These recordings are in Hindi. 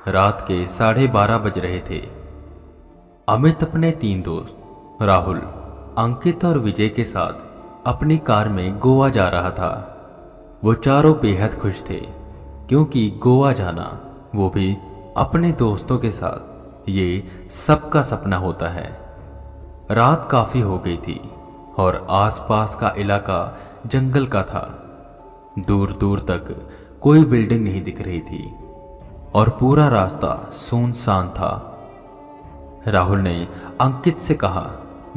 रात के 12:30 बज रहे थे। अमित अपने 3 दोस्त राहुल, अंकित और विजय के साथ अपनी कार में गोवा जा रहा था। वो चारों बेहद खुश थे क्योंकि गोवा जाना, वो भी अपने दोस्तों के साथ, ये सबका सपना होता है। रात काफी हो गई थी और आसपास का इलाका जंगल का था। दूर दूर तक कोई बिल्डिंग नहीं दिख रही थी और पूरा रास्ता सुनसान था। राहुल ने अंकित से कहा,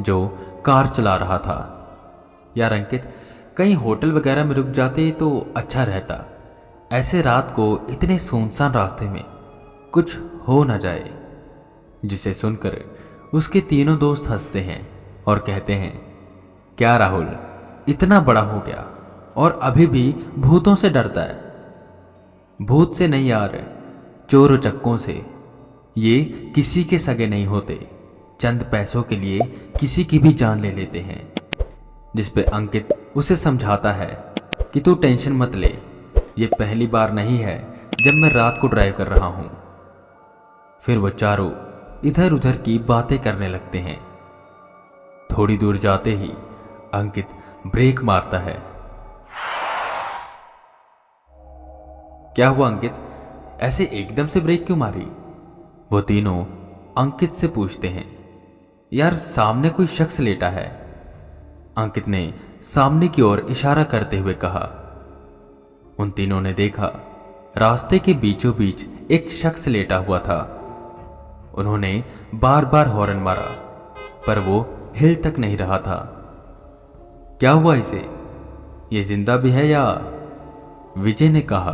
जो कार चला रहा था, यार अंकित, कहीं होटल वगैरह में रुक जाते तो अच्छा रहता। ऐसे रात को इतने सुनसान रास्ते में कुछ हो ना जाए। जिसे सुनकर उसके तीनों दोस्त हंसते हैं और कहते हैं, क्या राहुल, इतना बड़ा हो गया और अभी भी भूतों से डरता है? भूत से नहीं यार, चोर उचक्कों से। ये किसी के सगे नहीं होते, चंद पैसों के लिए किसी की भी जान ले लेते हैं। जिस पे अंकित उसे समझाता है कि तू टेंशन मत ले, ये पहली बार नहीं है जब मैं रात को ड्राइव कर रहा हूं। फिर वो चारों इधर उधर की बातें करने लगते हैं। थोड़ी दूर जाते ही अंकित ब्रेक मारता है। क्या हुआ अंकित, ऐसे एकदम से ब्रेक क्यों मारी? वो तीनों अंकित से पूछते हैं। यार सामने कोई शख्स लेटा है, अंकित ने सामने की ओर इशारा करते हुए कहा। उन तीनों ने देखा, रास्ते के बीचों बीच एक शख्स लेटा हुआ था। उन्होंने बार बार हॉर्न मारा पर वो हिल तक नहीं रहा था। क्या हुआ इसे, ये जिंदा भी है या? विजय ने कहा,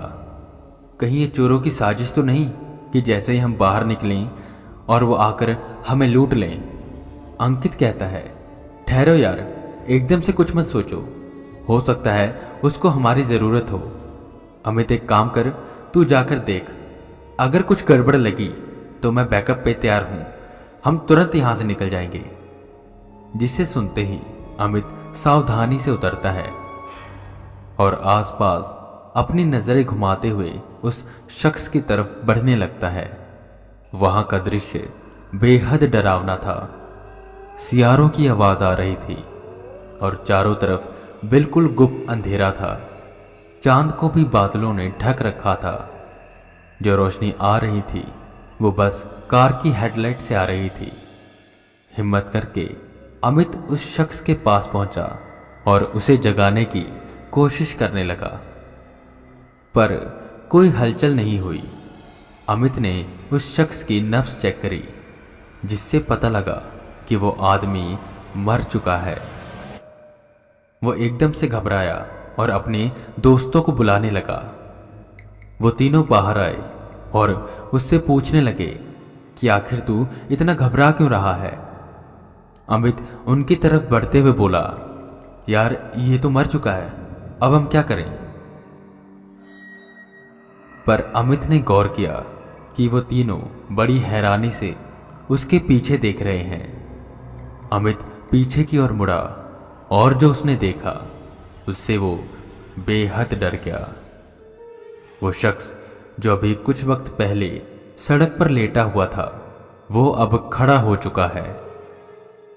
कहीं ये चोरों की साजिश तो नहीं कि जैसे ही हम बाहर निकलें और वो आकर हमें लूट लें? अंकित कहता है, ठहरो यार, एकदम से कुछ मत सोचो, हो सकता है उसको हमारी जरूरत हो। अमित एक काम कर, तू जाकर देख, अगर कुछ गड़बड़ लगी तो मैं बैकअप पे तैयार हूं, हम तुरंत यहां से निकल जाएंगे। जिसे सुनते ही अमित सावधानी से उतरता है और आसपास अपनी नजरें घुमाते हुए उस शख्स की तरफ बढ़ने लगता है। वहां का दृश्य बेहद डरावना था। सियारों की आवाज आ रही थी और चारों तरफ बिल्कुल गुप्त अंधेरा था। चांद को भी बादलों ने ढक रखा था। जो रोशनी आ रही थी वो बस कार की हेडलाइट से आ रही थी। हिम्मत करके अमित उस शख्स के पास पहुंचा और उसे जगाने की कोशिश करने लगा, पर कोई हलचल नहीं हुई। अमित ने उस शख्स की नब्ज चेक करी, जिससे पता लगा कि वो आदमी मर चुका है। वो एकदम से घबराया और अपने दोस्तों को बुलाने लगा। वो तीनों बाहर आए और उससे पूछने लगे कि आखिर तू इतना घबरा क्यों रहा है? अमित उनकी तरफ बढ़ते हुए बोला, यार ये तो मर चुका है, अब हम क्या करें? पर अमित ने गौर किया कि वो तीनों बड़ी हैरानी से उसके पीछे देख रहे हैं। अमित पीछे की ओर मुड़ा और जो उसने देखा उससे वो बेहद डर गया। वो शख्स जो अभी कुछ वक्त पहले सड़क पर लेटा हुआ था, वो अब खड़ा हो चुका है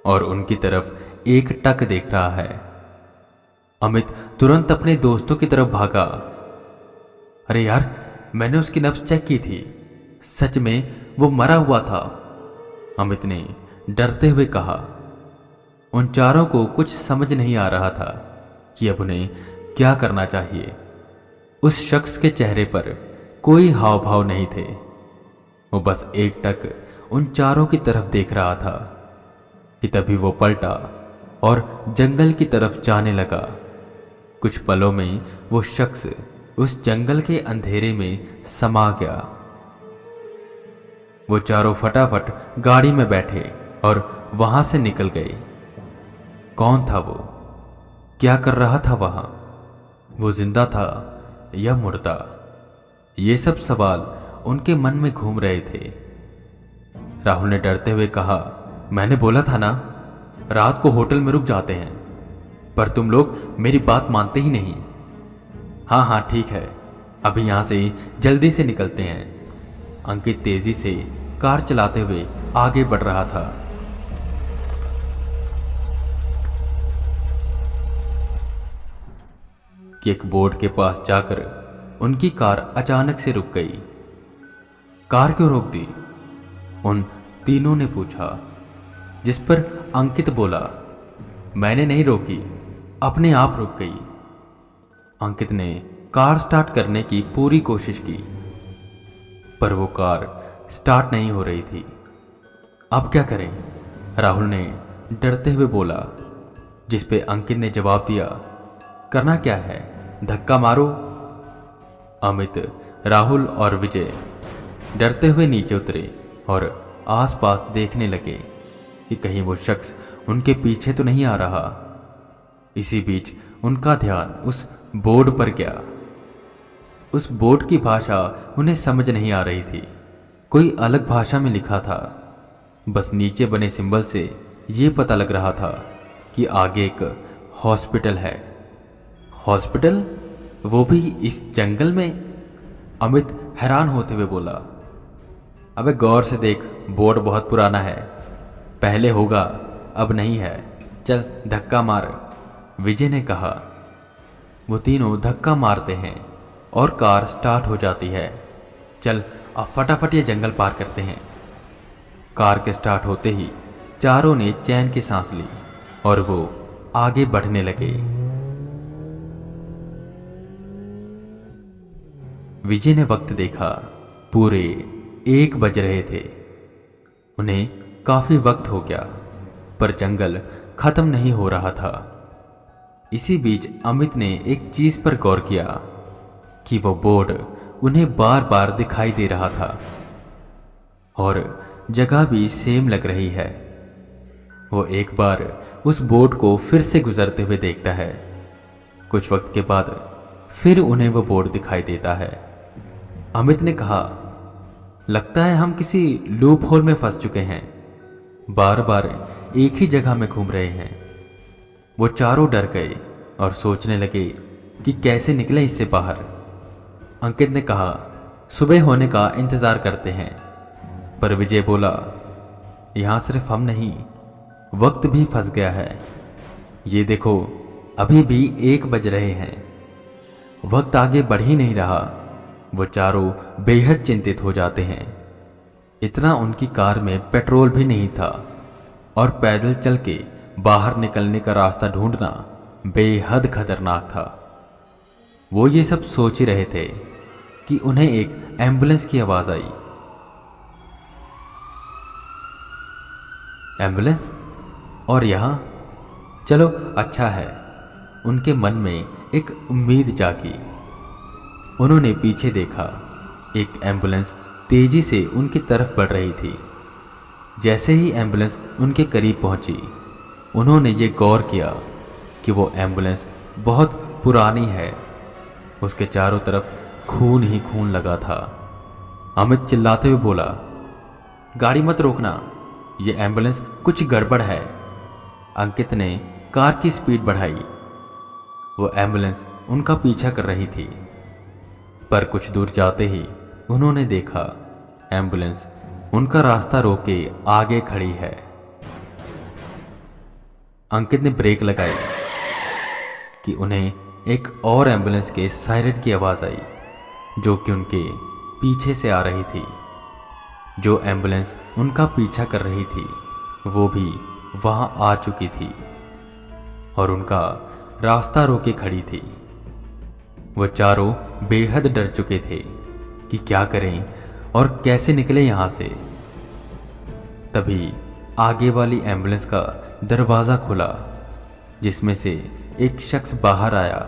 और उनकी तरफ एक टक देख रहा है। अमित तुरंत अपने दोस्तों की तरफ भागा। अरे यार, मैंने उसकी नब्ज चेक की थी, सच में वो मरा हुआ था, अमित ने डरते हुए कहा। उन चारों को कुछ समझ नहीं आ रहा था कि अब उन्हें क्या करना चाहिए। उस शख्स के चेहरे पर कोई हाव भाव नहीं थे। वो बस एक टक उन चारों की तरफ देख रहा था कि तभी वो पलटा और जंगल की तरफ जाने लगा। कुछ पलों में वो शख्स उस जंगल के अंधेरे में समा गया। वो चारों फटाफट गाड़ी में बैठे और वहां से निकल गए। कौन था वो? क्या कर रहा था वहां? वो जिंदा था या मुर्दा? ये सब सवाल उनके मन में घूम रहे थे। राहुल ने डरते हुए कहा, मैंने बोला था ना, रात को होटल में रुक जाते हैं, पर तुम लोग मेरी बात मानते ही नहीं। हाँ हाँ ठीक है, अभी यहां से जल्दी से निकलते हैं। अंकित तेजी से कार चलाते हुए आगे बढ़ रहा था। कि एक बोर्ड के पास जाकर उनकी कार अचानक से रुक गई। कार क्यों रोक दी? उन तीनों ने पूछा, जिस पर अंकित बोला, मैंने नहीं रोकी, अपने आप रुक गई। अंकित ने कार स्टार्ट करने की पूरी कोशिश की, पर वो कार स्टार्ट नहीं हो रही थी। अब क्या करें? राहुल ने डरते हुए बोला, जिस पे अंकित ने जवाब दिया, करना क्या है, धक्का मारो। अमित, राहुल और विजय डरते हुए नीचे उतरे और आसपास देखने लगे कि कहीं वो शख्स उनके पीछे तो नहीं आ रहा। इसी बीच उनका ध्यान उस बोर्ड पर गया। उस बोर्ड की भाषा उन्हें समझ नहीं आ रही थी, कोई अलग भाषा में लिखा था। बस नीचे बने सिंबल से ये पता लग रहा था कि आगे एक हॉस्पिटल है। हॉस्पिटल? वो भी इस जंगल में? अमित हैरान होते हुए बोला, अबे गौर से देख, बोर्ड बहुत पुराना है, पहले होगा, अब नहीं है, चल धक्का मार, विजय ने कहा। वो तीनों धक्का मारते हैं और कार स्टार्ट हो जाती है। चल अब फटाफट ये जंगल पार करते हैं। कार के स्टार्ट होते ही चारों ने चैन की सांस ली और वो आगे बढ़ने लगे। विजय ने वक्त देखा, पूरे 1 बज रहे थे। उन्हें काफी वक्त हो गया, पर जंगल खत्म नहीं हो रहा था। इसी बीच अमित ने एक चीज पर गौर किया कि वो बोर्ड उन्हें बार बार दिखाई दे रहा था और जगह भी सेम लग रही है। वो एक बार उस बोर्ड को फिर से गुजरते हुए देखता है। कुछ वक्त के बाद फिर उन्हें वो बोर्ड दिखाई देता है। अमित ने कहा, लगता है हम किसी लूप होल में फंस चुके हैं, बार बार एक ही जगह में घूम रहे हैं। वो चारों डर गए और सोचने लगे कि कैसे निकले इससे बाहर। अंकित ने कहा, सुबह होने का इंतजार करते हैं, पर विजय बोला, यहां सिर्फ हम नहीं, वक्त भी फंस गया है। ये देखो, अभी भी 1 बज रहे हैं, वक्त आगे बढ़ ही नहीं रहा। वो चारों बेहद चिंतित हो जाते हैं। इतना उनकी कार में पेट्रोल भी नहीं था और पैदल चल के बाहर निकलने का रास्ता ढूंढना बेहद खतरनाक था। वो ये सब सोच ही रहे थे कि उन्हें एक एम्बुलेंस की आवाज आई। एम्बुलेंस? और यहां? चलो अच्छा है। उनके मन में एक उम्मीद जागी। उन्होंने पीछे देखा, एक एम्बुलेंस तेजी से उनकी तरफ बढ़ रही थी। जैसे ही एम्बुलेंस उनके करीब पहुंची, उन्होंने ये गौर किया कि वो एम्बुलेंस बहुत पुरानी है। उसके चारों तरफ खून ही खून लगा था। अमित चिल्लाते हुए बोला, गाड़ी मत रोकना, ये एम्बुलेंस कुछ गड़बड़ है। अंकित ने कार की स्पीड बढ़ाई। वो एम्बुलेंस उनका पीछा कर रही थी, पर कुछ दूर जाते ही उन्होंने देखा एम्बुलेंस उनका रास्ता रोके आगे खड़ी है। अंकित ने ब्रेक लगाई कि उन्हें एक और एम्बुलेंस के सायरन की आवाज आई, जो कि उनके पीछे से आ रही थी। जो एम्बुलेंस उनका पीछा कर रही थी, वो भी वहां आ चुकी थी और उनका रास्ता रोके खड़ी थी। वो चारों बेहद डर चुके थे कि क्या करें और कैसे निकले यहां से। तभी आगे वाली एम्बुलेंस का दरवाजा खुला, जिसमें से एक शख्स बाहर आया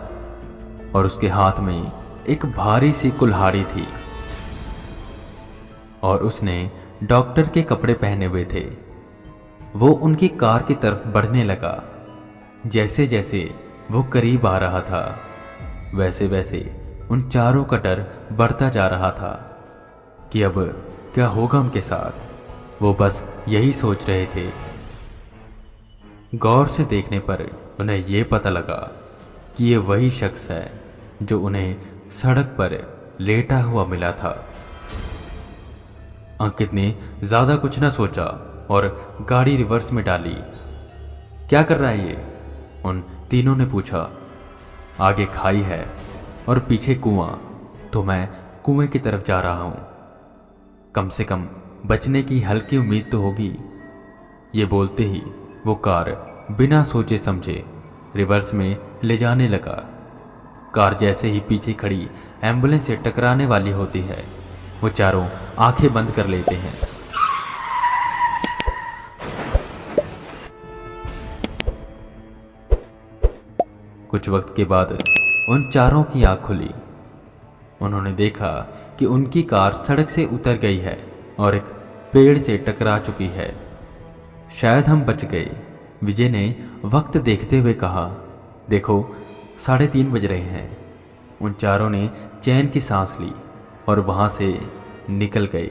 और उसके हाथ में एक भारी सी कुल्हाड़ी थी और उसने डॉक्टर के कपड़े पहने हुए थे। वो उनकी कार की तरफ बढ़ने लगा। जैसे जैसे वो करीब आ रहा था, वैसे वैसे उन चारों का डर बढ़ता जा रहा था कि अब क्या होगा उनके साथ। वो बस यही सोच रहे थे। गौर से देखने पर उन्हें ये पता लगा कि ये वही शख्स है जो उन्हें सड़क पर लेटा हुआ मिला था। अंकित ने ज्यादा कुछ ना सोचा और गाड़ी रिवर्स में डाली। क्या कर रहा है ये? उन तीनों ने पूछा। आगे खाई है और पीछे कुआं, तो मैं कुएं की तरफ जा रहा हूं। कम से कम बचने की हल्की उम्मीद तो होगी। ये बोलते ही वो कार बिना सोचे समझे रिवर्स में ले जाने लगा। कार जैसे ही पीछे खड़ी एम्बुलेंस से टकराने वाली होती है, वो चारों आंखें बंद कर लेते हैं। कुछ वक्त के बाद उन चारों की आंख खुली। उन्होंने देखा कि उनकी कार सड़क से उतर गई है और एक पेड़ से टकरा चुकी है। शायद हम बच गए, विजय ने वक्त देखते हुए कहा। देखो 3:30 बज रहे हैं। उन चारों ने चैन की सांस ली और वहां से निकल गए।